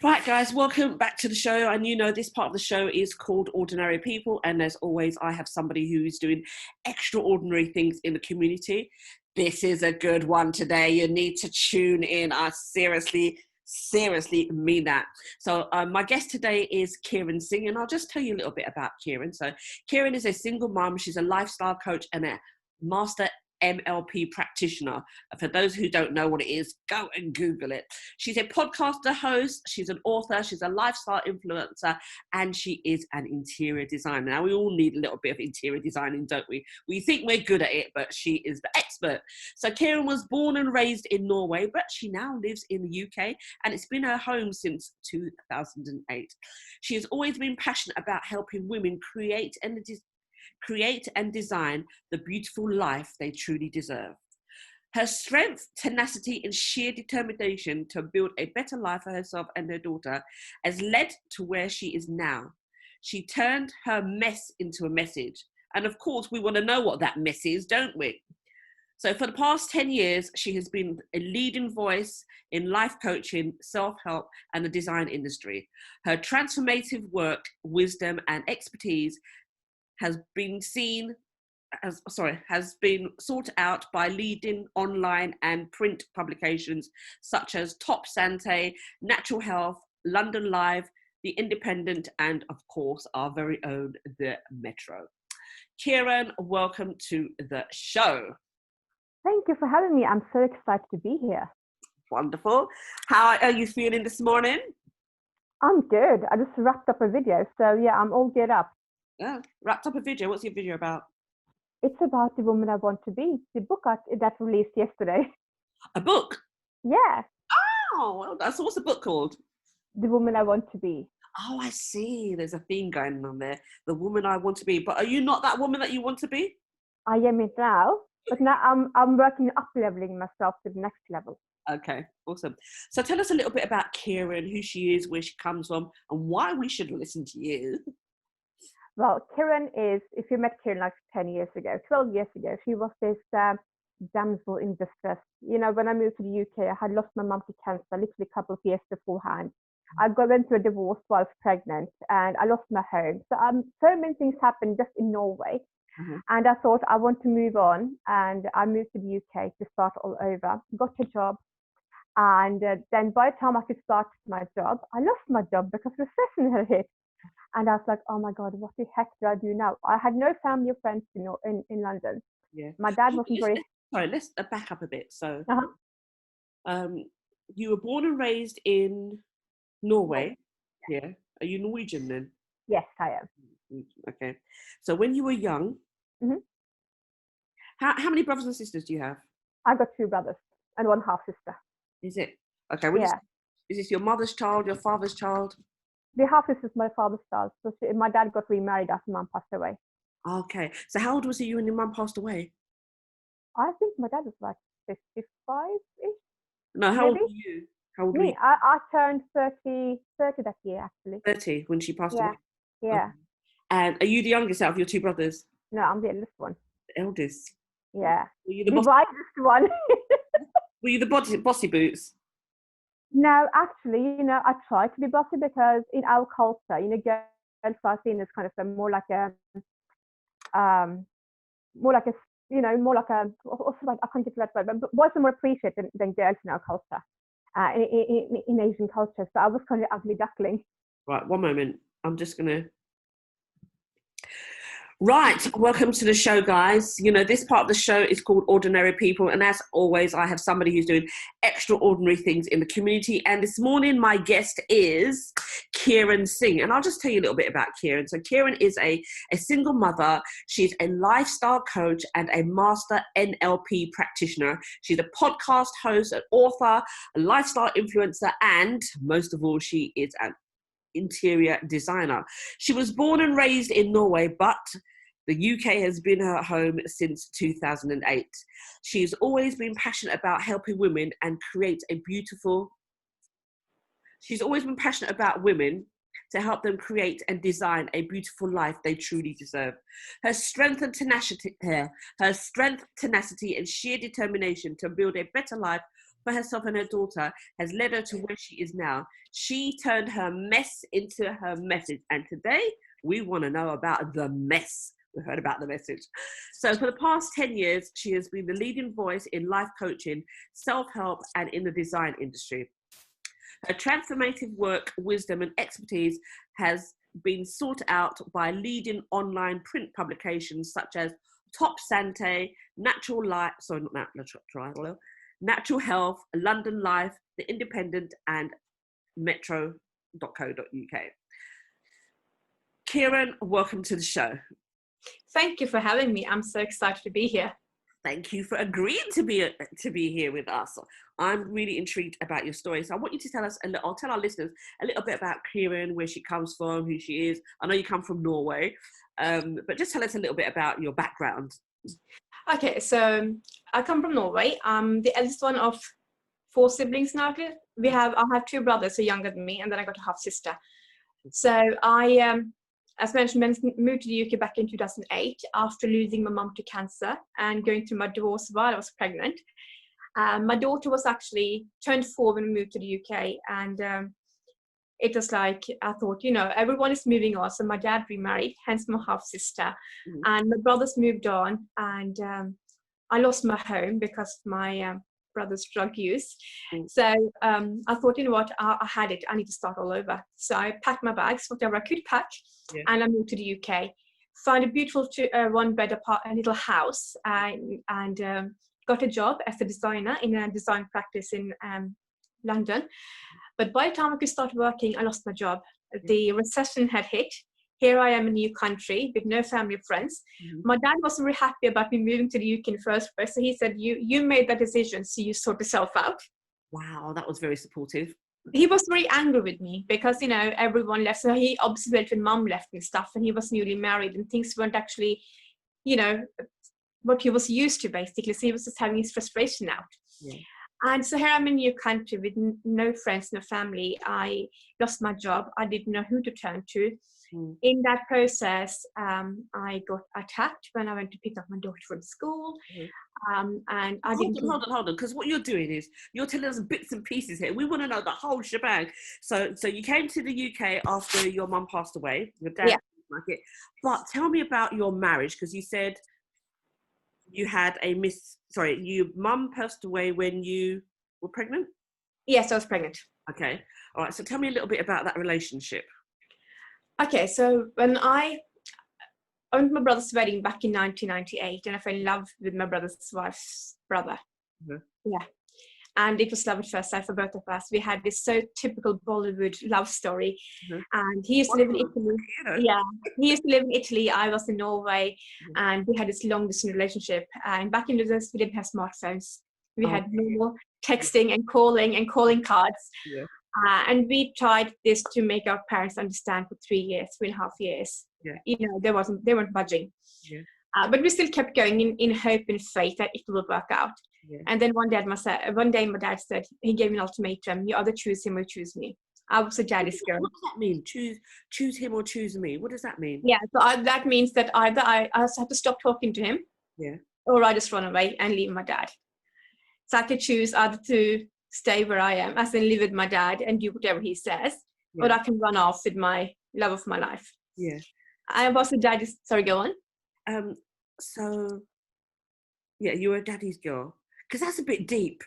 Right, guys, welcome back to the show. And this part of the show is called Ordinary People. And as always, I have somebody who is doing extraordinary things in the community. This is a good one today. You need to tune in. I seriously mean that. So my guest today is Kiran Singh, and I'll just tell you a little bit about Kiran. So Kiran is a single mom. She's a lifestyle coach and a master NLP practitioner. For those who don't know what it is, go and Google it. She's a podcaster host, she's an author, she's a lifestyle influencer, and she is an interior designer. Now, we all need a little bit of interior designing, don't we? We think we're good at it, but she is the expert. So Kiran was born and raised in Norway, but she now lives in the UK, and it's been her home since 2008. She has always been passionate about helping women create and design the beautiful life they truly deserve. Her strength, tenacity, and sheer determination to build a better life for herself and her daughter has led to where she is now. She turned her mess into a message. And of course, we want to know what that mess is, don't we? So for the past 10 years, she has been a leading voice in life coaching, self-help, and the design industry. Her transformative work, wisdom, and expertise has been sought out by leading online and print publications such as Top Sante, Natural Health, London Live, The Independent, and of course our very own The Metro. Kiran, welcome to the show. Thank you for having me. I'm so excited to be here. Wonderful. How are you feeling this morning? I'm good. I just wrapped up a video, so yeah, I'm all geared up. Yeah, wrapped up a video. What's your video about? It's about the woman I want to be. The book that released yesterday. A book? Yeah. Oh, well, that's what's the book called? The Woman I Want to Be. Oh, I see. There's a theme going on there. The woman I want to be. But are you not that woman that you want to be? I am it now, but now I'm working up leveling myself to the next level. Okay, awesome. So tell us a little bit about Kiran, who she is, where she comes from, and why we should listen to you. Well, Kiran is, if you met Kiran like 10 years ago, 12 years ago, she was this damsel in distress. You know, when I moved to the UK, I had lost my mum to cancer literally a couple of years beforehand. I went through a divorce while I was pregnant, and I lost my home. So many things happened just in Norway. Mm-hmm. And I thought I want to move on, and I moved to the UK to start all over, got a job. And then by the time I could start my job, I lost my job because recession had hit. And I was like, oh my God, what the heck do I do now? I had no family or friends in London. Yeah. My dad wasn't very... Sorry, let's back up a bit. So you were born and raised in Norway. Yeah. Are you Norwegian then? Yes, I am. Okay. So when you were young, mm-hmm. how many brothers and sisters do you have? I got 2 brothers and 1 half sister. Is it? Okay. Well, yeah. Is this your mother's child, your father's child? The half sister is my father's child. So my dad got remarried after mum passed away. Okay. So how old was he when your mum passed away? I think my dad was like 55-ish. No, how old were you? How old were you? I turned 30 that year, actually. 30 when she passed away? Yeah. Okay. And are you the youngest out of your 2 brothers? No, I'm the eldest one. The eldest? Yeah. Were you the wisest one. Were you the bossy boots? No, actually, you know, I try to be bossy because in our culture, you know, girls are seen as kind of more like a, you know, more like a, also like, I can't get to that word, but boys are more appreciated than girls in our culture, in Asian culture. So I was kind of ugly duckling. Right, one moment. I'm just going to... Right, welcome to the show, guys. You know, this part of the show is called Ordinary People, and as always, I have somebody who's doing extraordinary things in the community, and this morning my guest is Kiran Singh, and I'll just tell you a little bit about Kiran. So Kiran is a single mother. She's a lifestyle coach and a master NLP practitioner. She's a podcast host, an author, a lifestyle influencer, and most of all, she is an interior designer. She was born and raised in Norway, but the UK has been her home since 2008. She's always been passionate about helping women and create a beautiful... She's always been passionate about women to help them create and design a beautiful life they truly deserve. Her strength, tenacity, and sheer determination to build a better life for herself and her daughter has led her to where she is now. She turned her mess into her message. And today we want to know about the mess. We've heard about the message. So for the past 10 years, she has been the leading voice in life coaching, self-help, and in the design industry. Her transformative work, wisdom, and expertise has been sought out by leading online print publications such as Top Santé, Natural Health, London Life, The Independent, and Metro.co.uk. Kiran, welcome to the show. Thank you for having me. I'm so excited to be here. Thank you for agreeing to be here with us. I'm really intrigued about your story. So I want you to tell us I'll tell our listeners a little bit about Kiran, where she comes from, who she is. I know you come from Norway, but just tell us a little bit about your background. Okay, so I come from Norway. I'm the eldest one of 4 siblings now. I have 2 brothers who are younger than me, and then I got a half sister. So I, as mentioned, moved to the UK back in 2008 after losing my mum to cancer and going through my divorce while I was pregnant. My daughter was actually turned 4 when we moved to the UK, and it was like, I thought, everyone is moving on. So my dad remarried, hence my half sister, and my brothers moved on, and I lost my home because of my brother's drug use. So I thought, what, I had it. I need to start all over. So I packed my bags, whatever I could pack, and I moved to the UK. Found a beautiful 1-bed a little house, and got a job as a designer in a design practice in London. But by the time I could start working, I lost my job. The recession had hit. Here I am in a new country with no family or friends. My dad wasn't really happy about me moving to the UK in the first place. So he said, you made that decision, so you sort yourself out. Wow, that was very supportive. He was very angry with me because, everyone left. So he obviously when mum left and stuff, and he was newly married and things weren't actually, what he was used to, basically. So he was just having his frustration out. Yeah. And so here I'm in a new country with no friends, no family. I lost my job. I didn't know who to turn to. In that process, I got attacked when I went to pick up my daughter from school. And I Hold on, because what you're doing is you're telling us bits and pieces here. We want to know the whole shebang. So you came to the UK after your mum passed away. Your dad didn't like it. But tell me about your marriage, because you said you had your mum passed away when you were pregnant? Yes, I was pregnant. Okay. All right. So tell me a little bit about that relationship. Okay. So when I went to my brother's wedding back in 1998, and I fell in love with my brother's wife's brother. Yeah. And it was love at first sight for both of us. We had this so typical Bollywood love story. And he used to live in Italy. Yeah, he used to live in Italy. I was in Norway, and we had this long distance relationship. And back in the days, we didn't have smartphones. We had normal texting and calling cards. And we tried this to make our parents understand for 3.5 years. They weren't budging. But we still kept going in hope and faith that it will work out. And then one day my dad said, he gave me an ultimatum: you either choose him or choose me. I was a daddy's girl. What does that mean? Choose him or choose me? What does that mean? Yeah, so that means that either I have to stop talking to him, or I just run away and leave my dad. So I could choose either to stay where I am, as in live with my dad and do whatever he says, or I can run off with my love of my life. I was a daddy's. Sorry, go on. So you were a daddy's girl, because that's a bit deep.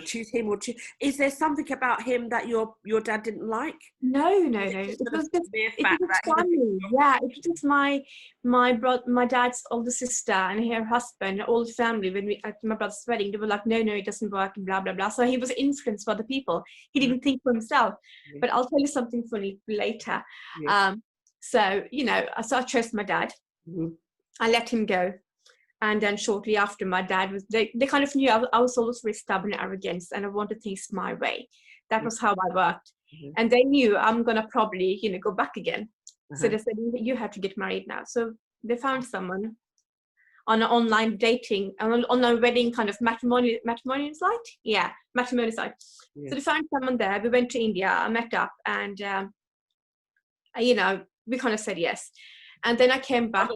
Choose him or choose. Is there something about him that your dad didn't like? No. It was just family. Yeah, it was just my dad's older sister and her husband, all the family. When we at my brother's wedding, they were like, no, it doesn't work, and blah blah blah. So he was influenced by the people. He didn't think for himself. But I'll tell you something funny later. So I chose my dad. I let him go. And then shortly after, my dad they kind of knew I was always very stubborn and arrogant, and I wanted things my way. That was how I worked. And they knew I'm going to probably, go back again. So they said, you have to get married now. So they found someone on an online dating, on a wedding kind of matrimony site. Yeah, matrimony site. So they found someone there. We went to India, I met up, and, we kind of said yes. And then I came back.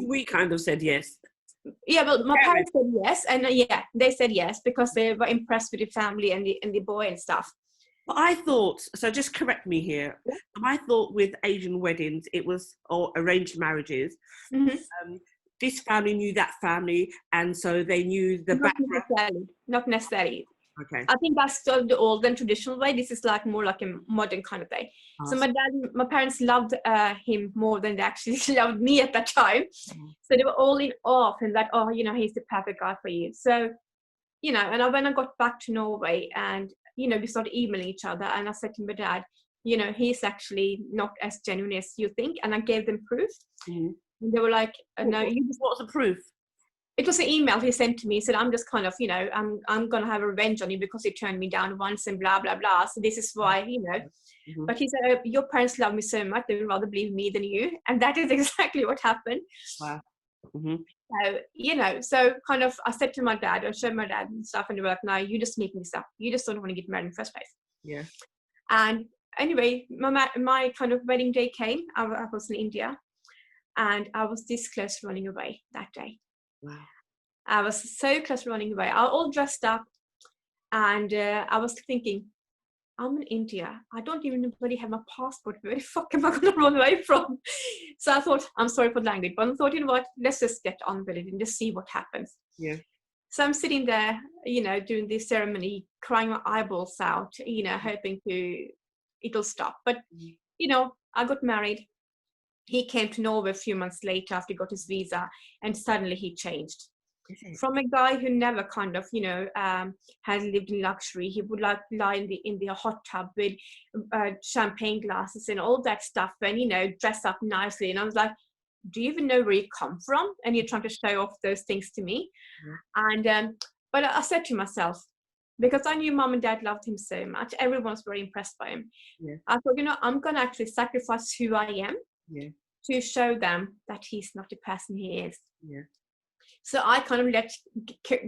We kind of said yes. Yeah, well, my parents said yes, and yeah, they said yes because they were impressed with the family and the boy and stuff. But I thought, so just correct me here. I thought with Asian weddings, it was, or arranged marriages. This family knew that family, and so they knew the background. Not necessarily. Okay. I think that's still the old and traditional way. This is like more like a modern kind of thing. So my parents loved him more than they actually loved me at that time. So they were all in awe and that, oh, you know, he's the perfect guy for you. So, you know, and when I got back to Norway and, you know, we started emailing each other, and I said to my dad, you know, he's actually not as genuine as you think. And I gave them proof. And they were like, no, what's the proof? It was an email he sent to me. He said, I'm just kind of, you know, I'm going to have revenge on you because you turned me down once and blah, blah, blah. So this is why, you know. But he said, your parents love me so much, they would rather believe me than you. And that is exactly what happened. Wow. So, you know, so kind of I said to my dad, I showed my dad and stuff, and they were like, no, you just making this up. You just don't want to get married in the first place. Yeah. And anyway, my kind of wedding day came. I was in India, and I was this close to running away that day. Wow. I was so close to running away. I was all dressed up, and I was thinking, I'm in India. I don't even really have my passport. Where the fuck am I going to run away from? So I thought, I'm sorry for the language, but I thought, you know what, let's just get on with it and just see what happens. Yeah. So I'm sitting there, you know, doing this ceremony, crying my eyeballs out, you know, hoping it'll stop. But, you know, I got married. He came to Norway a few months later after he got his visa, and suddenly he changed. From a guy who never kind of, you know, has lived in luxury. He would like lie in the hot tub with champagne glasses and all that stuff, and, you know, dress up nicely. And I was like, do you even know where you come from? And you're trying to show off those things to me. And but I said to myself, because I knew mom and dad loved him so much, everyone was very impressed by him. I thought, you know, I'm going to actually sacrifice who I am to show them that he's not the person he is. So I kind of let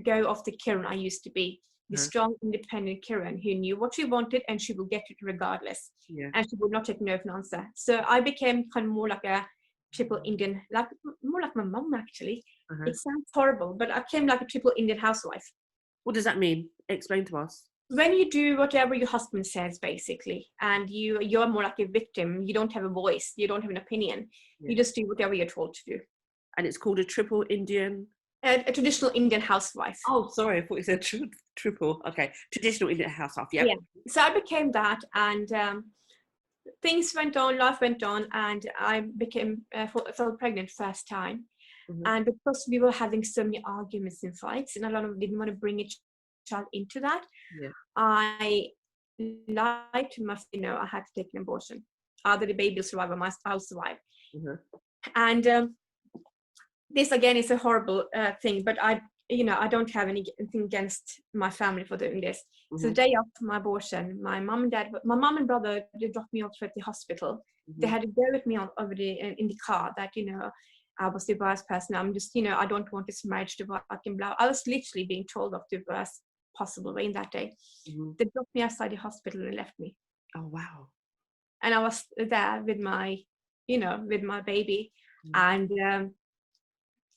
go of the Kiran I used to be, the strong, independent Kiran who knew what she wanted and she will get it regardless. And she would not take no for an answer. So I became kind of more like a triple Indian, like more like my mom actually. It sounds horrible, but I became like a triple Indian housewife. What does that mean? Explain to us. When you do whatever your husband says, basically, and you're more like a victim, you don't have a voice, you don't have an opinion, you just do whatever you're told to do. And it's called a triple Indian? A traditional Indian housewife. Oh, sorry, I thought you said triple. Okay, traditional Indian housewife, yeah. So I became that, and things went on, life went on, and I fell pregnant first time. And because we were having so many arguments and fights, and a lot of them didn't want to bring a child into that, I lied to myself, you know, I had to take an abortion. Either the baby will survive or I'll survive. And this again is a horrible thing, but I don't have anything against my family for doing this. So the day after my abortion, my mom and brother, they dropped me off at the hospital. They had to go with me in the car that, you know, I was the worst person. I'm just, you know, I don't want this marriage to work and blah. I was literally being told of the worst possible way in that day. They dropped me outside the hospital and left me. Oh, wow. And I was there with my baby. And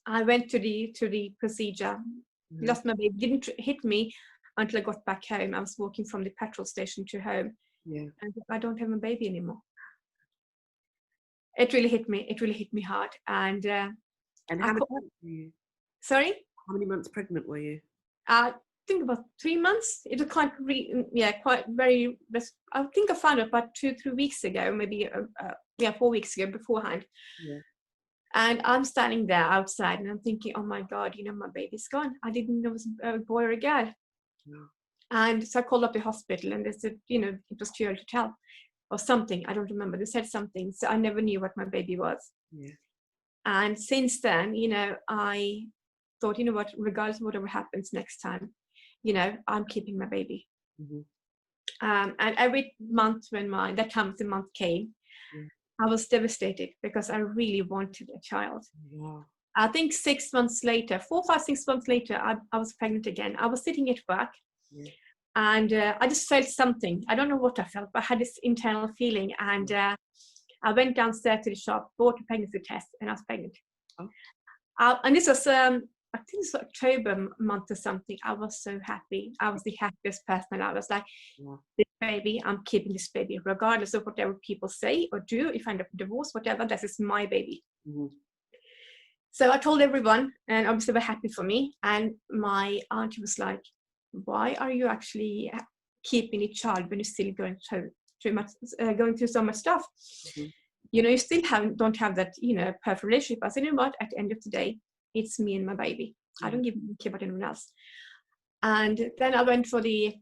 I went to the procedure, lost my baby, didn't hit me until I got back home. I was walking from the petrol station to home. And I don't have a baby anymore. It really hit me hard. And how many months were you? Sorry? How many months pregnant were you? I think about 3 months. It was quite very. I think I found it about 2-3 weeks ago, maybe 4 weeks ago beforehand. And I'm standing there outside and I'm thinking, oh my God, you know, my baby's gone. I didn't know it was a boy or a girl. And so I called up the hospital and they said, you know, it was too early to tell or something. I don't remember. They said something. So I never knew what my baby was. And since then, you know, I thought, you know what, regardless of whatever happens next time, you know, I'm keeping my baby. And every month when that time of the month came, I was devastated because I really wanted a child. I think 6 months later, 4, 5, 6 months later, I was pregnant again. I was sitting at work and I just felt something. I don't know what I felt, but I had this internal feeling. And I went downstairs to the shop, bought a pregnancy test, and I was pregnant. And this was I think it's October month or something. I was so happy. I was the happiest person. I was like, this baby, I'm keeping this baby, regardless of whatever people say or do. If I end up divorced, whatever, this is my baby. Mm-hmm. So I told everyone, and obviously they were happy for me. And my auntie was like, why are you actually keeping a child when you're still going through so much stuff? Mm-hmm. You still don't have that, perfect relationship. I said, you know what, at the end of the day, it's me and my baby. I don't care about anyone else. And then I went to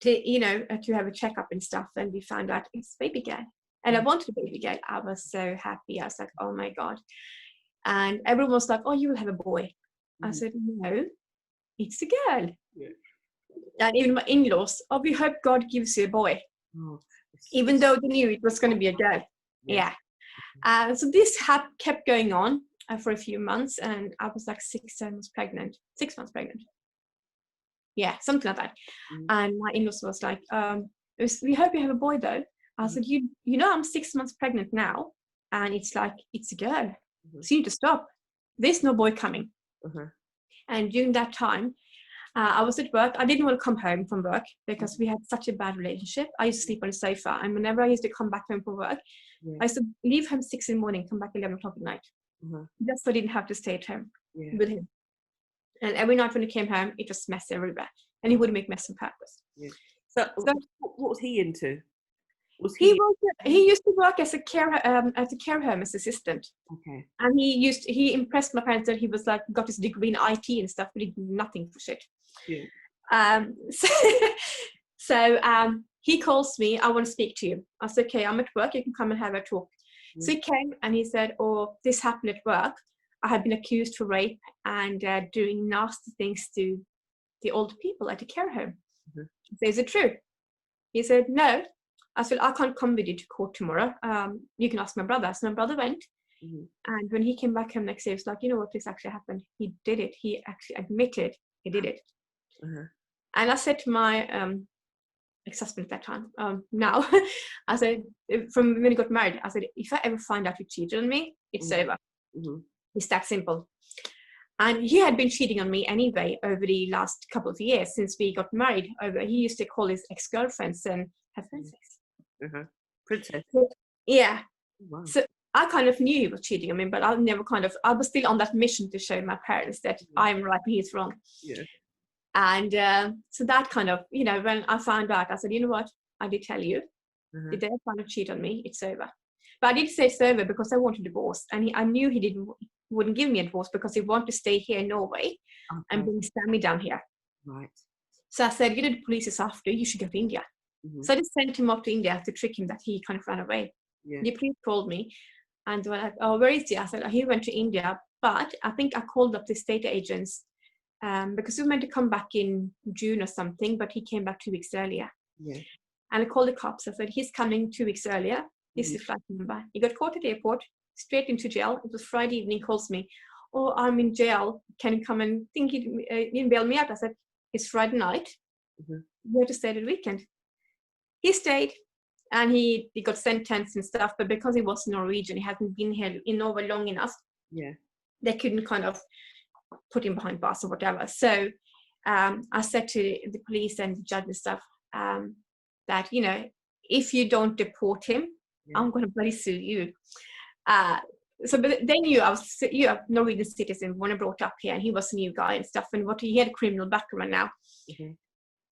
have a checkup and stuff, and we found out it's baby girl. And I wanted a baby girl. I was so happy. I was like, oh my God. And everyone was like, oh, you will have a boy. Mm-hmm. I said, no, it's a girl. Yeah. And even my in-laws, oh, we hope God gives you a boy. Oh, even though they knew it was going to be a girl. Yeah. So this kept going on for a few months, and I was like 6 months pregnant. Yeah, something like that. Mm-hmm. And my in-laws was like, we hope you have a boy though. I said, you know, I'm 6 months pregnant now, and it's like, it's a girl. So you need to stop. There's no boy coming. And during that time, I was at work. I didn't want to come home from work because we had such a bad relationship. I used to sleep on the sofa, and whenever I used to come back home from work, I used to leave home 6 in the morning, come back 11 o'clock at night. Just so I didn't have to stay at home with him. And every night when he came home, it was mess everywhere, and he would make mess on purpose. Yeah. So what was he into? He used to work as a care home as assistant. Okay. And he impressed my parents that he was like got his degree in IT and stuff, but he did nothing for shit. Yeah. So he calls me, I want to speak to you. I said, okay, I'm at work, you can come and have a talk. Yeah. So he came and he said, oh, this happened at work. I had been accused for rape and doing nasty things to the old people at the care home. Mm-hmm. I said, is it true? He said, no. I said, I can't come with you to court tomorrow. You can ask my brother. So my brother went. Mm-hmm. And when he came back home next day, he was like, you know what, this actually happened. He did it. He actually admitted he did it. Mm-hmm. And I said to my ex-husband at that time, now, I said, from when we got married, I said, if I ever find out you cheated on me, it's over. Mm-hmm. It's that simple. And he had been cheating on me anyway over the last couple of years since we got married. He used to call his ex-girlfriends and have sex. Uh-huh. Princess. Yeah. Wow. So I kind of knew he was cheating on me, but I was still on that mission to show my parents that I'm right and he's wrong. Yeah. And so that kind of, when I found out, I said, you know what? I did tell you. Uh-huh. Did they kind of cheat on me? It's over. But I did say it's over because I wanted a divorce. And I knew he wouldn't give me a divorce because he wanted to stay here in Norway and bring his family down here. Right. So I said, the police is after, you should go to India. Mm-hmm. So I just sent him off to India to trick him that he kind of ran away. Yeah. The police called me and they were like, oh, where is he? I said, he went to India, but I think I called up the estate agents because he was meant to come back in June or something, but he came back 2 weeks earlier. Yeah. And I called the cops. I said, he's coming 2 weeks earlier. This is the flight number. He got caught at the airport, straight into jail. It was Friday evening, calls me. Oh, I'm in jail. Can you come and think you can bail me out? I said, it's Friday night. Mm-hmm. You have to stay the weekend. He stayed and he got sentenced and stuff, but because he was Norwegian, he hadn't been here in Norway long enough. Yeah. They couldn't kind of put him behind bars or whatever. So I said to the police and the judge and stuff that, if you don't deport him, I'm going to bloody sue you. But they knew I was a Norwegian citizen when I brought up here, and he was a new guy and stuff, and he had a criminal background now. Mm-hmm.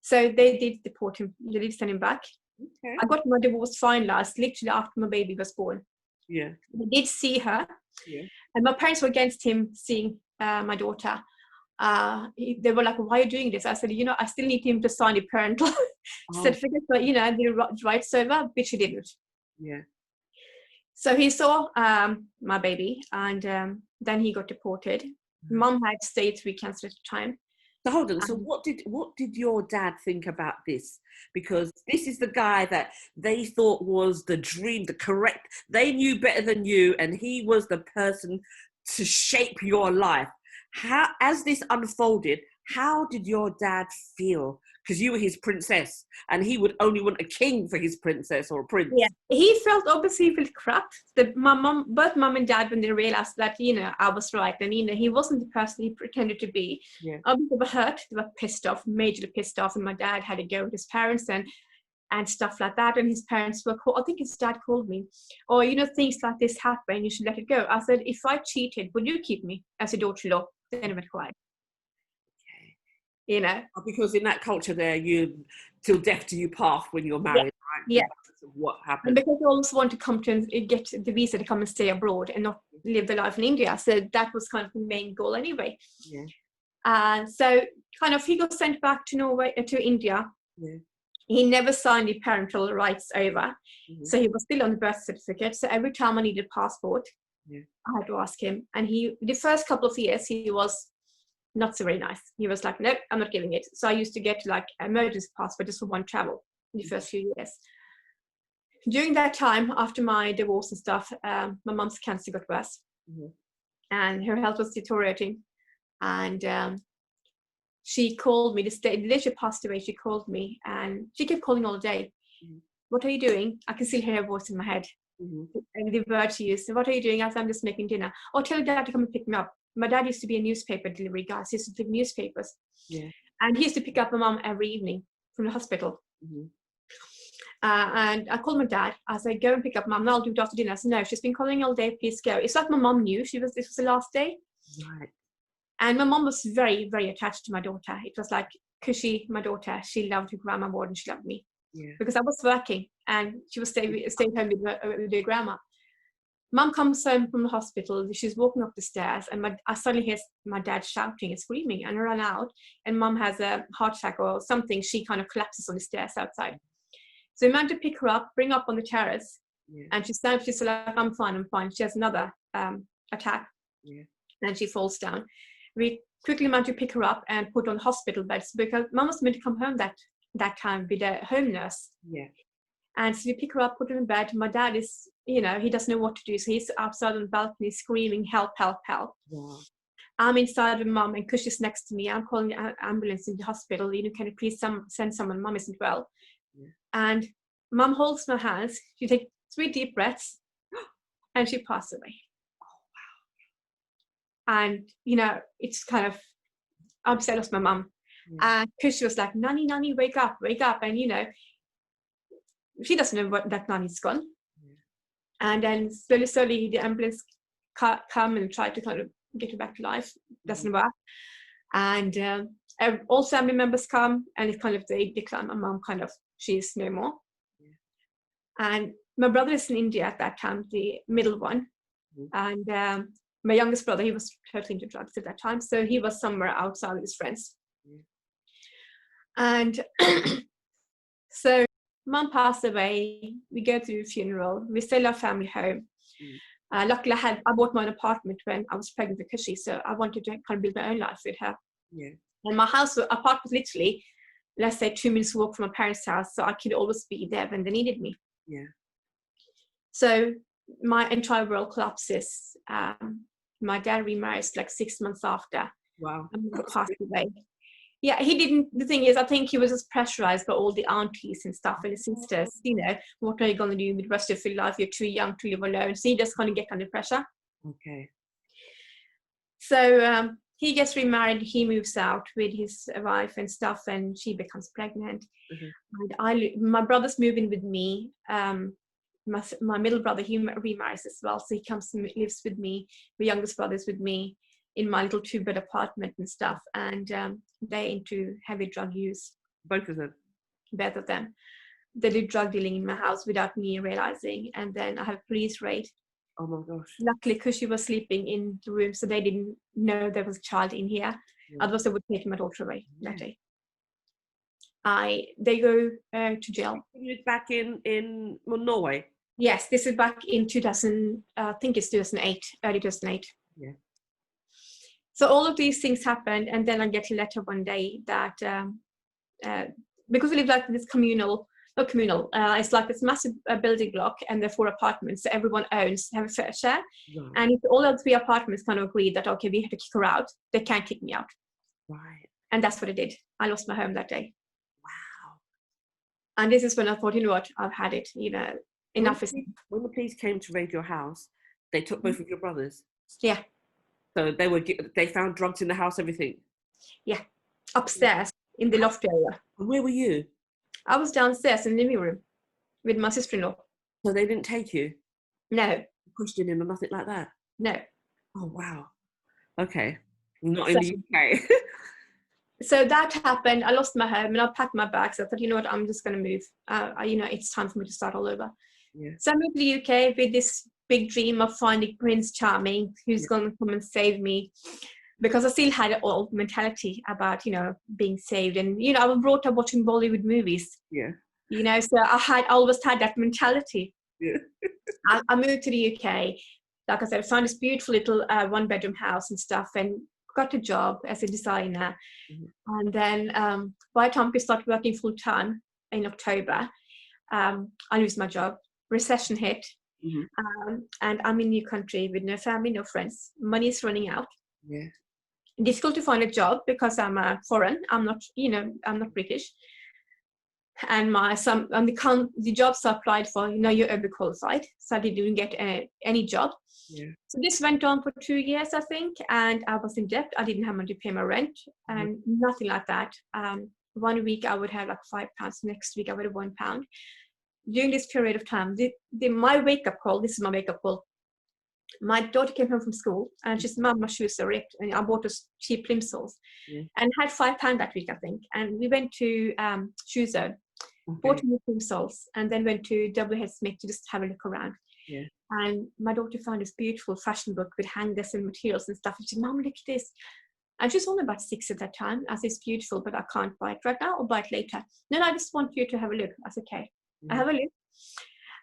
So they did deport him. They did send him back. Okay. I got my divorce finalized literally after my baby was born. Yeah. They did see her. Yeah. And my parents were against him seeing my daughter. They were like, why are you doing this? I said, I still need him to sign a parental certificate, but the rights over, which he didn't. Yeah. So he saw my baby, and then he got deported. Mm-hmm. Mom had stayed 3 cancer at the time. So hold on. So what did your dad think about this? Because this is the guy that they thought was the dream, the correct. They knew better than you, and he was the person to shape your life. How, as this unfolded, how did your dad feel? because you were his princess, and he would only want a king for his princess or a prince. Yeah, he felt obviously felt crap. That both mom and dad, when they realized that I was right, and he wasn't the person he pretended to be. Yeah. They were hurt, they were pissed off, majorly pissed off, and my dad had to go with his parents and stuff like that. And his parents were I think his dad called me, or things like this happen, you should let it go. I said, if I cheated, would you keep me as a daughter-in-law? Then I went quiet. Because in that culture there, you till death do you part when you're married, right? Yeah. What happened? And because I also want to come to and get the visa to come and stay abroad and not live the life in India. So that was kind of the main goal anyway. Yeah. So kind of he got sent back to India. Yeah. He never signed the parental rights over. Mm-hmm. So he was still on the birth certificate. So every time I needed a passport, I had to ask him. And the first couple of years, he was not so very nice. He was like, no, I'm not giving it. So I used to get like emergency passport just for one travel in the first few years. During that time, after my divorce and stuff, my mom's cancer got worse. Mm-hmm. And her health was deteriorating. And she called me the day she passed away. She called me and she kept calling all day. Mm-hmm. What are you doing? I can still hear her voice in my head. Mm-hmm. And the word she used, what are you doing? I said, I'm just making dinner. Oh, tell your dad to come and pick me up. My dad used to be a newspaper delivery guy. So he used to deliver newspapers. Yeah. And he used to pick up my mom every evening from the hospital. Mm-hmm. And I called my dad. I said, go and pick up mom. I'll do it after dinner. I said, no, she's been calling all day. Please go. It's like my mom knew this was the last day. Right. And my mom was very, very attached to my daughter. It was like, Kushi, my daughter, she loved her grandma more than she loved me. Yeah. Because I was working and she was staying home with her grandma. Mom comes home from the hospital. She's walking up the stairs and I suddenly hear my dad shouting and screaming, and I run out and mom has a heart attack or something. She kind of collapses on the stairs outside. So I managed to pick her up, bring her up on the terrace, and she's like, I'm fine. She has another attack, and she falls down. We quickly managed to pick her up and put on hospital beds because mom was meant to come home that time with a home nurse. Yeah. And so we pick her up, put her in bed. My dad is, he doesn't know what to do. So he's outside on the balcony screaming, help, help, help. Wow. I'm inside with mom and Kush is next to me. I'm calling an ambulance in the hospital. Can you please send someone? Mom isn't well. Yeah. And mom holds my hands. She takes 3 deep breaths and she passed away. Oh, wow. And, it's kind of, obviously I lost my mom. Yeah. And Kush was like, Nanny, wake up. And, she doesn't know that Nanny's gone. Yeah. And then slowly the ambulance come and try to kind of get her back to life. Doesn't work. And all family members come and it's kind of they decline my mom, kind of she's no more. Yeah. And my brother is in India at that time, the middle one. Mm-hmm. And my youngest brother, he was totally into drugs at that time, so he was somewhere outside with his friends. Yeah. And so mom passed away. We go through a funeral. We sell our family home. Luckily, I bought my own apartment when I was pregnant with Kushi, so I wanted to kind of build my own life with her. Yeah. And my apartment was literally, let's say, 2 minutes walk from my parents' house, so I could always be there when they needed me. Yeah. So my entire world collapses. My dad remarries like 6 months after. Wow. And passed away. Yeah, he didn't. The thing is, I think he was just pressurized by all the aunties and stuff and his sisters. What are you going to do with the rest of your life? You're too young to live alone. So he just kind of get under pressure. Okay. So he gets remarried. He moves out with his wife and stuff, and she becomes pregnant. Mm-hmm. And my brothers move in with me. My middle brother, he remarries as well. So he comes and lives with me. My youngest brother's with me in my little 2-bed apartment and stuff, and they're into heavy drug use. Both of them? Both of them. They do drug dealing in my house without me realizing, and then I have a police raid. Oh my gosh. Luckily, because she was sleeping in the room, so they didn't know there was a child in here. Yeah. Otherwise, they would take my daughter away that day. They go to jail. You're back in Norway? Yes, this is back in 2000, I think it's 2008, early 2008. Yeah. So all of these things happened, and then I get a letter one day that because we live like this it's like this massive building block, and there are 4 apartments, so everyone have a fair share. Right. And if all of 3 apartments kind of agreed that okay, we have to kick her out, they can't kick me out. Right. And that's what I did. I lost my home that day. And this is when I thought, you know what, I've had it, you know, enough is. When the police came to raid your house, they took both of your brothers. Yeah. So they found drugs in the house, everything. Yeah, upstairs in the loft area. And where were you? I was downstairs in the living room with my sister-in-law. So they didn't take you? No. Pushed in or nothing like that? No. Oh, wow. Okay. Not So, in the UK. So that happened. I lost my home and I packed my bags. I thought, you know what, I'm just going to move. You know, it's time for me to start all over. Yeah. So I moved to the UK with this big dream of finding Prince Charming, who's going to come and save me. Because I still had an old mentality about, you know, being saved. And, you know, I was brought up watching Bollywood movies. Yeah. You know, so I always had that mentality. Yeah. I moved to the UK. Like I said, I found this beautiful little one-bedroom house and stuff, and got a job as a designer. Mm-hmm. And then by the time we started working full-time in October, I lose my job. Recession hit. Mm-hmm. And I'm in a new country with no family, no friends. Money is running out. Yeah. Difficult to find a job because I'm foreign. I'm not, you know, I'm not British. And the jobs I applied for, you know, you're overqualified. So I didn't get any job. Yeah. So this went on for 2 years, I think. And I was in debt. I didn't have money to pay my rent and nothing like that. 1 week I would have like £5. Next week I would have £1. During this period of time, my wake-up call, this is my wake-up call. My daughter came home from school and she said, Mum, my shoes are ripped. And I bought us cheap plimsolls and had £5 that week, I think. And we went to Shoe Zone, bought new plimsolls, and then went to WH Smith to just have a look around. Yeah. And my daughter found this beautiful fashion book with hangers and materials and stuff. And she said, Mum, look at this. And she was only about 6 at that time. I said, it's beautiful, but I can't buy it right now. I'll buy it later. No, I just want you to have a look. I said, okay. I have a look.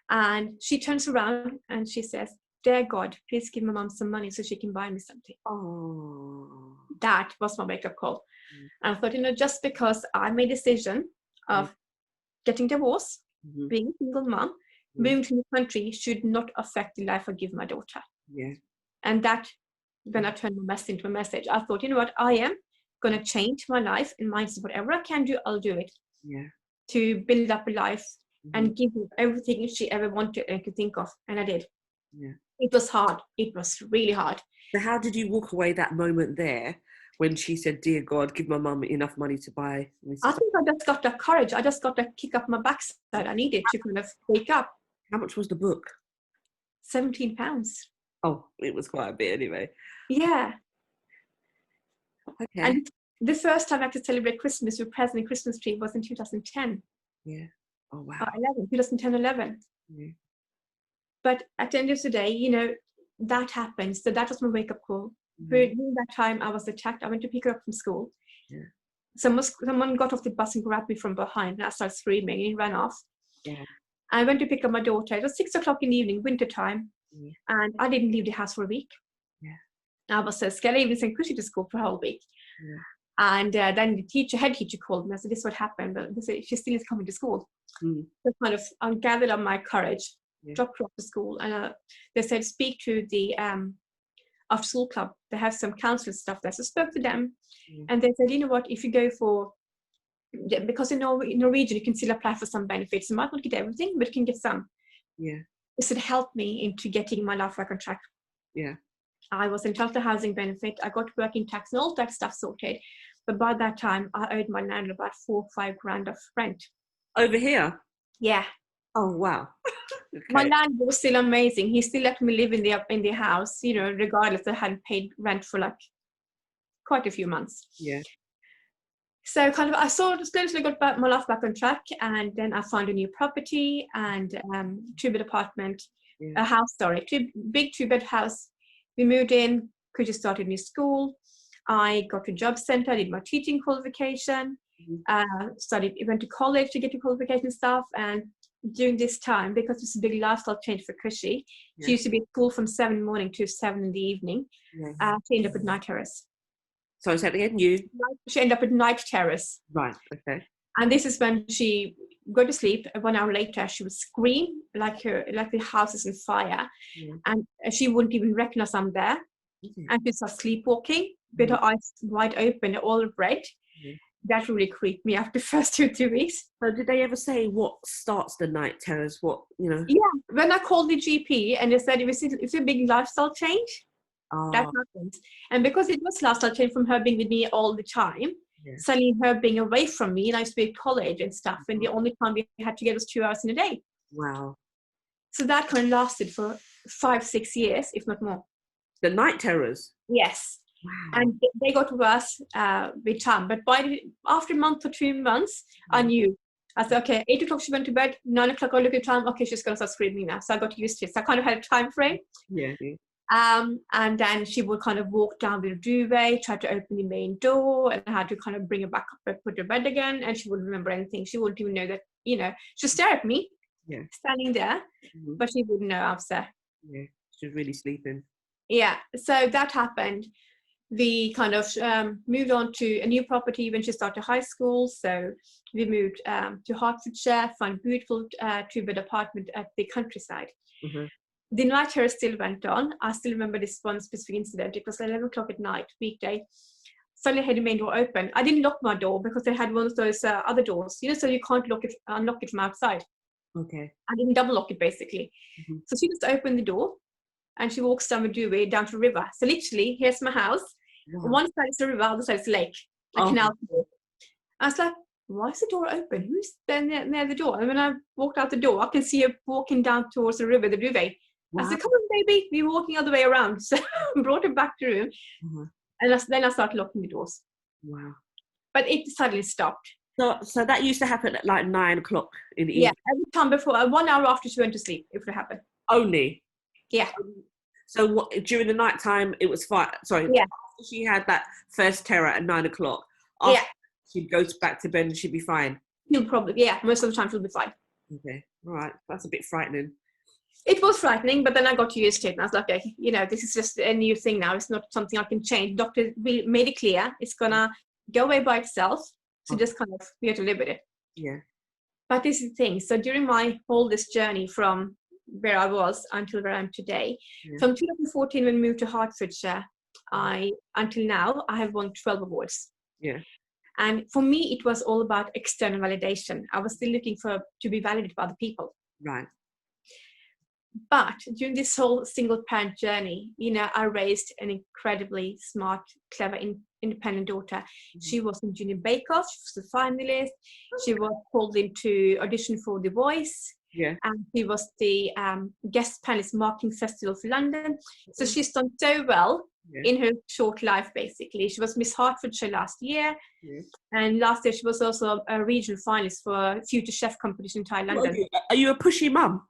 And she turns around and she says, dear God, please give my mom some money so she can buy me something. Oh, that was my wake-up call. And I thought, you know, just because I made a decision of getting divorced, being a single mom, moving to the country should not affect the life I give my daughter. Yeah. And that, when I turned my message into a message, I thought, you know what, I am going to change my life and mindset. Whatever I can do, I'll do it. Yeah. To build up a life and give her everything she ever wanted and could think of. And I did. Yeah. It was hard. It was really hard. So how did you walk away that moment there when she said, dear God, give my mum enough money to buy? I think I just got that courage. I just got that kick up my backside. I needed to kind of wake up. How much was the book? £17. Oh, it was quite a bit anyway. Yeah. Okay. And the first time I could celebrate Christmas with present and Christmas tree was in 2010. Yeah. Oh, wow. 2010-11. Yeah. But at the end of the day, you know, that happened. So that was my wake-up call. During that time, I was attacked. I went to pick her up from school. Yeah. Someone got off the bus and grabbed me from behind. And I started screaming and ran off. Yeah. I went to pick up my daughter. It was 6 o'clock in the evening, winter time. Yeah. And I didn't leave the house for a week. Yeah. I was so scared. I even sent Chrissy to school for a whole week. Yeah. And then the head teacher called me. I said, this is what happened. But they said, she still is coming to school. So kind of, I gathered up my courage. Yeah. Dropped her off to school, and they said speak to the after school club. They have some council stuff there. So I spoke to them, and they said, you know what, if you go for, because in Norwegian you can still apply for some benefits. You might not get everything, but you can get some. Yeah. They said help me into getting my life back on track. Yeah. I was entitled to housing benefit. I got working tax and all that stuff sorted, but by that time I owed my landlord about 4 or 5 grand of rent. Over here? Yeah. Oh wow. Okay. My landlord was still amazing. He still let me live in the house, you know, regardless. I hadn't paid rent for like quite a few months. Yeah. So kind of, I slowly got my life back on track, and then I found a new property and 2-bed apartment, a house. Sorry, big 2-bed house. We moved in. Could just start a new school. I got to job center. I did my teaching qualification. Went to college to get your qualification stuff, and during this time, because it's a big lifestyle change for Chrissy, she used to be at school from 7 in the morning to 7 in the evening. She ended up at night terrace. So say that again, she ended up at night terrace. Right, okay. And this is when she go to sleep, and 1 hour later she would scream like the house is on fire. And she wouldn't even recognize I'm there. And she'd start sleepwalking with her eyes wide open, all red. that really creeped me after the first 2-3 weeks. So did they ever say what starts the night terrors? What, you know? Yeah, when I called the GP and they said it's a big lifestyle change, that Oh, happened. And because it was lifestyle change from her being with me all the time, yeah. suddenly her being away from me, and I used to be at college and stuff, and the only time we had together was 2 hours in a day. Wow. So that kind of lasted for 5-6 years, if not more. The night terrors? Yes. Wow. And they got worse with time. But after a month or 2 months, I knew. I said, okay, 8 o'clock she went to bed, 9 o'clock I look at time, okay, she's going to start screaming now. So I got used to it. So I kind of had a time frame. Yeah. And then she would kind of walk down with a duvet, try to open the main door, and I had to kind of bring her back up and put her bed again. And she wouldn't remember anything. She wouldn't even know that, she'd stare at me, standing there, but she wouldn't know I was there. Yeah, she was really sleeping. Yeah, so that happened. We kind of moved on to a new property when she started high school. So we moved to Hertfordshire, found a beautiful 2-bed apartment at the countryside. The night terror still went on. I still remember this one specific incident. It was 11 o'clock at night, weekday. Suddenly I had the main door open. I didn't lock my door because they had one of those other doors, so you can't unlock it from outside. Okay. I didn't double lock it, basically. So she just opened the door and she walks down the duvet down to the river. So literally, here's my house. Wow. One side is the river, other side is the lake, a canal. I was like, why is the door open? Who's there near the door? And when I walked out the door, I can see her walking down towards the river, the duvet. Wow. I said, come on, baby, we're walking all the way around. So I brought her back to the room. And then I started locking the doors. Wow. But it suddenly stopped. So that used to happen at like 9 o'clock in the evening? Yeah, every time before, 1 hour after she went to sleep, it would happen. Only? Yeah. So during the night time, it was fine. Sorry. Yeah. After she had that first terror at 9 o'clock, she'd go back to bed and she'd be fine? She'll probably, most of the time she'll be fine. Okay. All right. That's a bit frightening. It was frightening, but then I got used to it. And I was like, okay, this is just a new thing now. It's not something I can change. Doctor made it clear it's going to go away by itself. So just kind of, we have to live with it. Yeah. But this is the thing. So during this journey from where I was until where I am today, from 2014 when we moved to Hertfordshire, until now, I have won 12 awards. Yeah. And for me, it was all about external validation. I was still looking to be validated by other people. Right. But during this whole single parent journey, I raised an incredibly smart, clever, independent daughter. She was in Junior Bake Off. She was a finalist. She was called into audition for The Voice. Yeah. And she was the guest panelist Marketing Festival for London. So she's done so well in her short life, basically. She was Miss Hertfordshire last year. Yeah. And last year she was also a regional finalist for Future Chef competition in Thailand. Are you a pushy mum?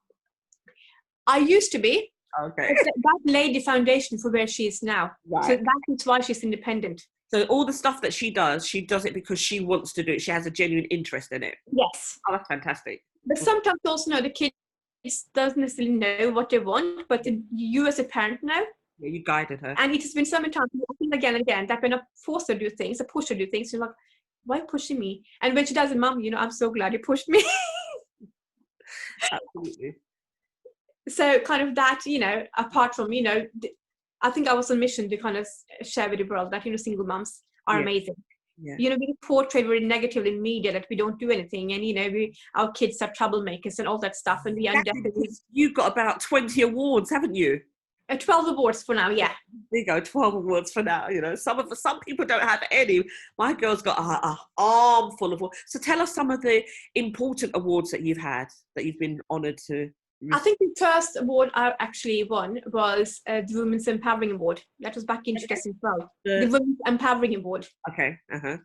I used to be. Okay. That laid the foundation for where she is now. Right. So that is why she's independent. So all the stuff that she does it because she wants to do it. She has a genuine interest in it. Yes. Oh, that's fantastic. But sometimes also, the kids doesn't necessarily know what they want, but you as a parent know. Yeah, you guided her. And it has been so many times, again and again, that when I force her to do things, I push her to do things, she's like, why pushing me? And when she does it, Mom, I'm so glad you pushed me. Absolutely. So kind of that, apart from, I think I was on a mission to kind of share with the world that, single moms are amazing. Yeah. We portray very negatively in media that we don't do anything, and our kids are troublemakers and all that stuff, and we end up. You've got about 20 awards, haven't you? 12 awards for now, yeah. There you go, 12 awards for now. Some people don't have any. My girl's got an armful of awards. So tell us some of the important awards that you've had, that you've been honoured to. I think the first award I actually won was the Women's Empowering Award. That was back in 2012. The Women's Empowering Award. Okay. Uh-huh.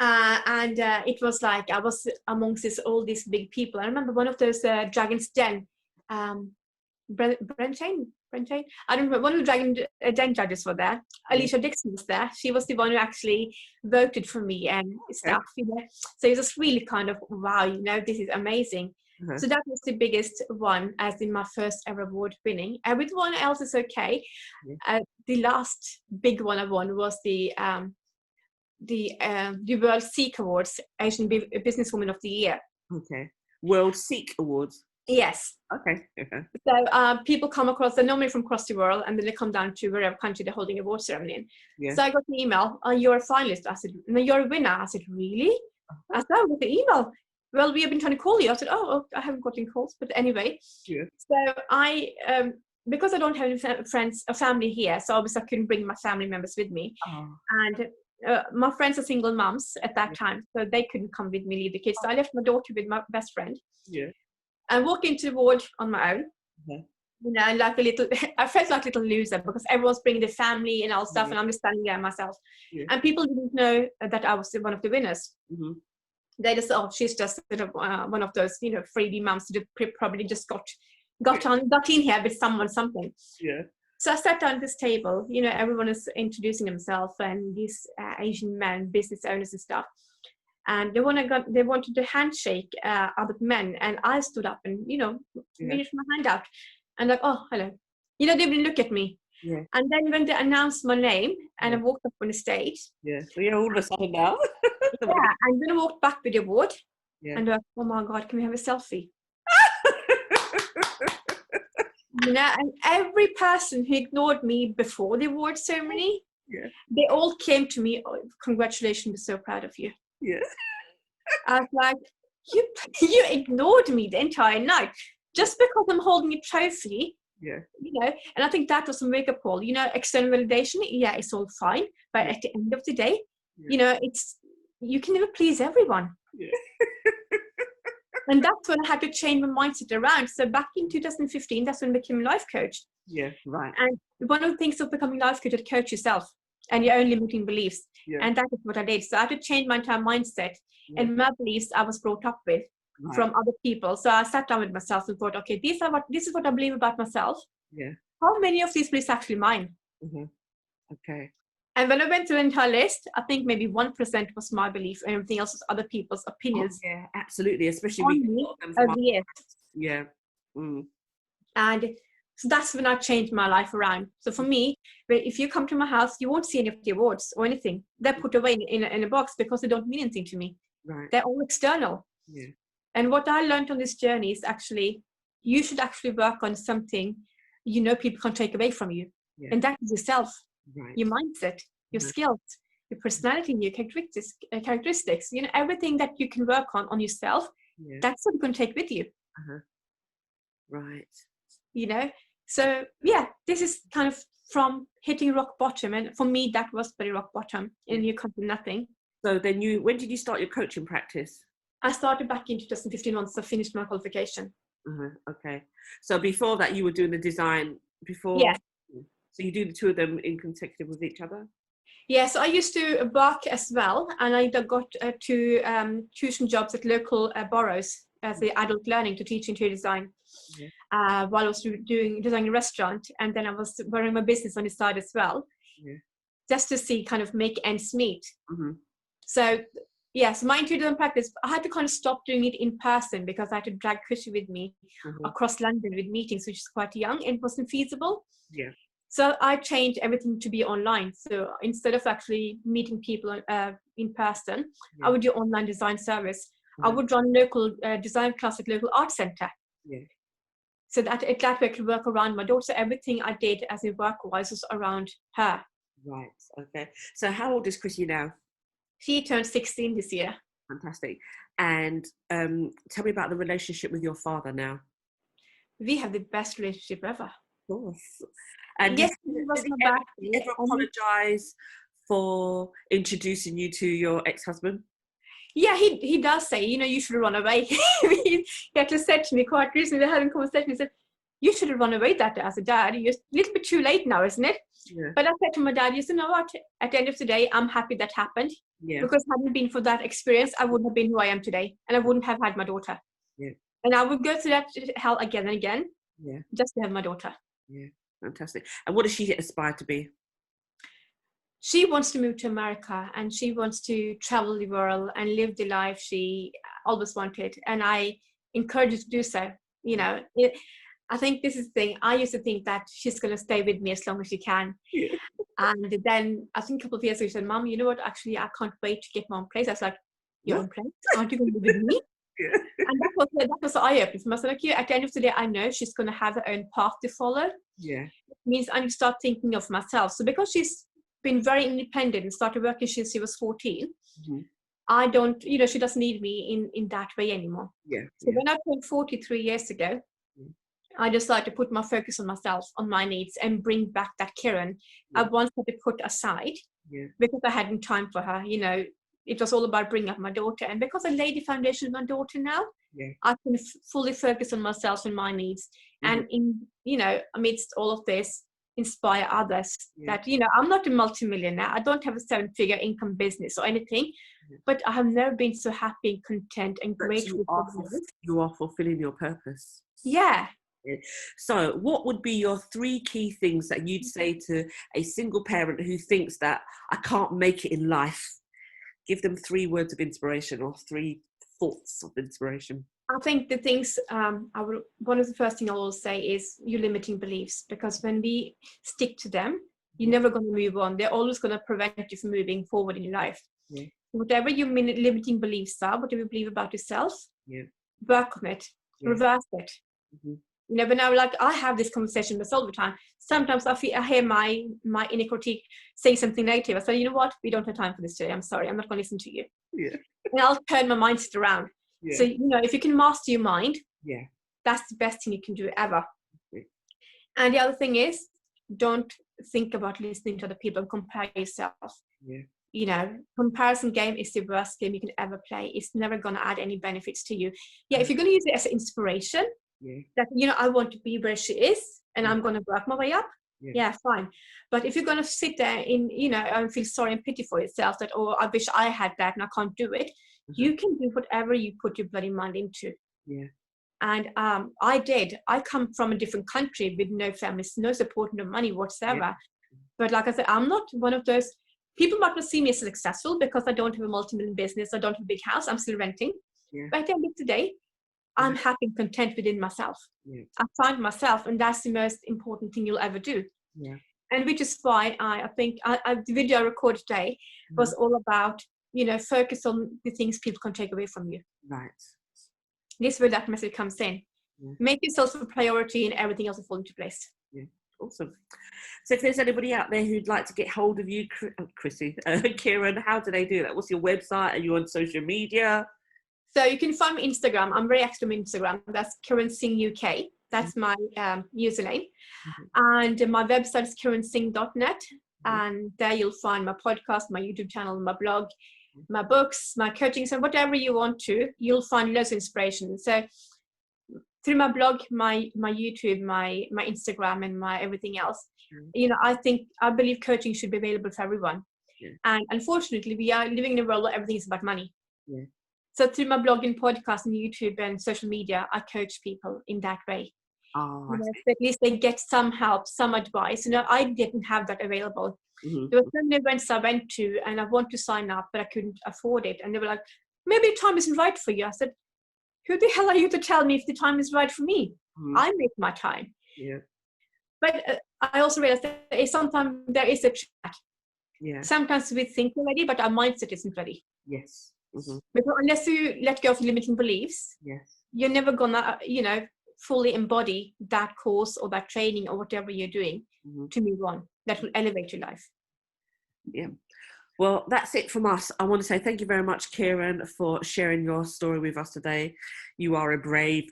And it was like I was amongst all these big people. I remember one of those Dragon's Den, Brent Chain. I don't remember. One of the Dragon Den judges were there. Alicia Dixon was there. She was the one who actually voted for me and stuff. So it was really kind of wow. This is amazing. Uh-huh. So that was the biggest one, as in my first ever award winning. Everyone else is okay. The last big one I won was the World Sikh Awards, Asian Businesswoman of the Year. Okay. World Sikh Awards. Yes. Okay. Okay. So people come across, they're normally from across the world, and then they come down to wherever country they're holding a award ceremony in. Yeah. So I got an email, you're a finalist. I said, no, you're a winner. I said, really? I said, oh, I got the email. Well, we have been trying to call you. I said, oh, I haven't gotten calls, but anyway. Yeah. So I, because I don't have any friends or family here, so obviously I couldn't bring my family members with me. Oh. And my friends are single moms at that time, so they couldn't come with me, leave the kids. So I left my daughter with my best friend. Yeah. I walked into the ward on my own. Okay. You know, like a little, I felt like a little loser because everyone's bringing their family and all stuff, and I'm just standing there myself. Yeah. And people didn't know that I was one of the winners. Mm-hmm. They just, oh, she's just sort of one of those, you know, freebie mums who probably just got in here with someone, something. Yeah. So I sat down at this table. You know, everyone is introducing themselves, and these Asian men, business owners and stuff. And they wanted to handshake other men, and I stood up and, you know, reached my hand out, and like, oh, hello. You know, they didn't look at me. Yeah. And then when they announced my name, and I walked up on the stage. Yeah. So you're all of a sudden now. Yeah. And then I walked back with the award. Yeah. And I was, oh my God, can we have a selfie? You know, and every person who ignored me before the award ceremony, they all came to me, oh, congratulations, we're so proud of you. Yeah. I was like, you ignored me the entire night just because I'm holding a trophy. Yeah. You know, and I think that was a wake-up call. You know, external validation, yeah, it's all fine, but at the end of the day, you know, you can never please everyone. Yeah. And that's when I had to change my mindset around. So back in 2015, that's when I became a life coach. Yeah, right. And one of the things of becoming a life coach is to coach yourself and your own limiting beliefs. Yeah. And that is what I did. So I had to change my entire mindset and my beliefs I was brought up with from other people. So I sat down with myself and thought, okay, this is what I believe about myself. Yeah. How many of these beliefs are actually mine? Mm-hmm. Okay. And when I went through the entire list, I think maybe 1% was my belief and everything else was other people's opinions. Oh, yeah, absolutely. Especially me. Yeah. Mm. And so that's when I changed my life around. So for me, if you come to my house, you won't see any of the awards or anything. They're put away in a box because they don't mean anything to me. Right. They're all external. Yeah. And what I learned on this journey is actually, you should actually work on something you know people can't take away from you. Yeah. And that is yourself. Right. Your mindset, your skills, your personality, your characteristics, you know, everything that you can work on yourself, that's what you can take with you. Uh-huh. Right. You know, so yeah, this is kind of from hitting rock bottom. And for me, that was very rock bottom, and you come to nothing. So then when did you start your coaching practice? I started back in 2015 once I finished my qualification. Uh-huh. Okay. So before that, you were doing the design before? Yeah. So you do the two of them in consecutive with each other? Yes, I used to work as well, and I got two tuition jobs at local boroughs as the adult learning to teach interior design. Yeah. While I was designing a restaurant, and then I was running my business on the side as well, just to see kind of make ends meet. Mm-hmm. So yes, my interior design practice, I had to kind of stop doing it in person because I had to drag Chrissy with me across London with meetings, which is quite young and wasn't feasible. Yeah. So I changed everything to be online. So instead of actually meeting people in person, I would do online design service. I would run local design class at local art center. Yeah. So that way I could work around my daughter. So everything I did as a work-wise was around her. Right. Okay. So how old is Chrissy now? She turned 16 this year. Fantastic. And tell me about the relationship with your father now. We have the best relationship ever. Of course. And yes, did he ever apologize for introducing you to your ex-husband? Yeah, he does say, you know, you should run away. He actually said to me quite recently, having a conversation, he said, you should have run away that as a dad. You're a little bit too late now, isn't it? Yeah. But I said to my dad, you know what, at the end of the day, I'm happy that happened. Yeah. Because hadn't it been for that experience, I wouldn't have been who I am today. And I wouldn't have had my daughter. Yeah. And I would go through that hell again and again, just to have my daughter. Yeah. Fantastic. And what does she aspire to be? She wants to move to America, and she wants to travel the world and live the life she always wanted. And I encourage her to do so. You know, I think this is the thing. I used to think that she's going to stay with me as long as she can. Yeah. And then I think a couple of years ago, she said, Mom, you know what? Actually, I can't wait to get my own place. I was like, your own place? Aren't you going to live with me? And that was eye-opening for me. I was like, yeah, at the end of the day, I know she's going to have her own path to follow. Yeah. It means I need to start thinking of myself. So because she's been very independent and started working since she was 14, I don't, she doesn't need me in that way anymore. Yeah. So when I turned 43 years ago, I decided to put my focus on myself, on my needs, and bring back that Kiran I once had to put aside because I hadn't time for her. It was all about bringing up my daughter. And because I laid the foundation with my daughter now, I can fully focus on myself and my needs. And amidst all of this, inspire others that, I'm not a multimillionaire. I don't have a 7-figure income business or anything, but I have never been so happy and content and grateful. You are fulfilling your purpose. Yeah. So what would be your 3 key things that you'd say to a single parent who thinks that I can't make it in life? Give them 3 words of inspiration or 3 thoughts of inspiration. I think the things, one of the first things I will say is your limiting beliefs, because when we stick to them, you're never going to move on. They're always going to prevent you from moving forward in your life. Yeah. Whatever your limiting beliefs are, whatever you believe about yourself, work on it, reverse it. When I have this conversation with myself all the time. Sometimes I hear my inner critique say something negative. I say, you know what? We don't have time for this today. I'm sorry. I'm not going to listen to you. Yeah. And I'll turn my mindset around. Yeah. So, if you can master your mind, that's the best thing you can do ever. Okay. And the other thing is, don't think about listening to other people and compare yourself. Yeah. Comparison game is the worst game you can ever play. It's never going to add any benefits to you. Yeah, if you're going to use it as an inspiration, that, I want to be where she is and I'm going to work my way up. Yeah, fine. But if you're going to sit there and feel sorry and pity for yourself that, oh, I wish I had that and I can't do it, you can do whatever you put your bloody mind into. Yeah. And I did. I come from a different country with no family, no support, no money whatsoever. Yeah. But like I said, I'm not one of those people might not see me as successful because I don't have a multi-million business. I don't have a big house. I'm still renting. Yeah. But at the end of the day, I'm happy and content within myself. Yeah. I find myself, and that's the most important thing you'll ever do. Yeah. And which is why I think the video I recorded today was all about, focus on the things people can take away from you. Right. This is where that message comes in. Yeah. Make yourself a priority and everything else will fall into place. Yeah. Awesome. So if there's anybody out there who'd like to get hold of you, Chrissy, Kiran, how do they do that? What's your website? Are you on social media? So you can find me on Instagram. I'm very active on Instagram. That's Kiran Singh UK. That's my username. And my website is kiransingh.net. And there you'll find my podcast, my YouTube channel, my blog, my books, my coaching. So whatever you want to, you'll find loads of inspiration. So through my blog, my YouTube, my Instagram, and my everything else, I believe coaching should be available for everyone. Yeah. And unfortunately, we are living in a world where everything is about money. Yeah. So through my blog and podcast and YouTube and social media, I coach people in that way. Oh, so at least they get some help, some advice. I didn't have that available. There were so many events I went to and I want to sign up, but I couldn't afford it. And they were like, maybe the time isn't right for you. I said, who the hell are you to tell me if the time is right for me? I make my time. Yeah. But I also realized that sometimes there is a track. Yeah. Sometimes we think we're ready, but our mindset isn't ready. Yes. Because unless you let go of limiting beliefs, you're never gonna, fully embody that course or that training or whatever you're doing to move on. That will elevate your life. Yeah. Well, that's it from us. I want to say thank you very much, Kiran, for sharing your story with us today. You are a brave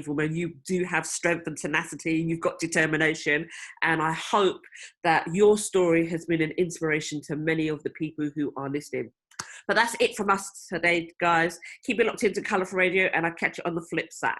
woman. You do have strength and tenacity. You've got determination. And I hope that your story has been an inspiration to many of the people who are listening. But that's it from us today, guys. Keep it locked into Colourful Radio, and I'll catch you on the flip side.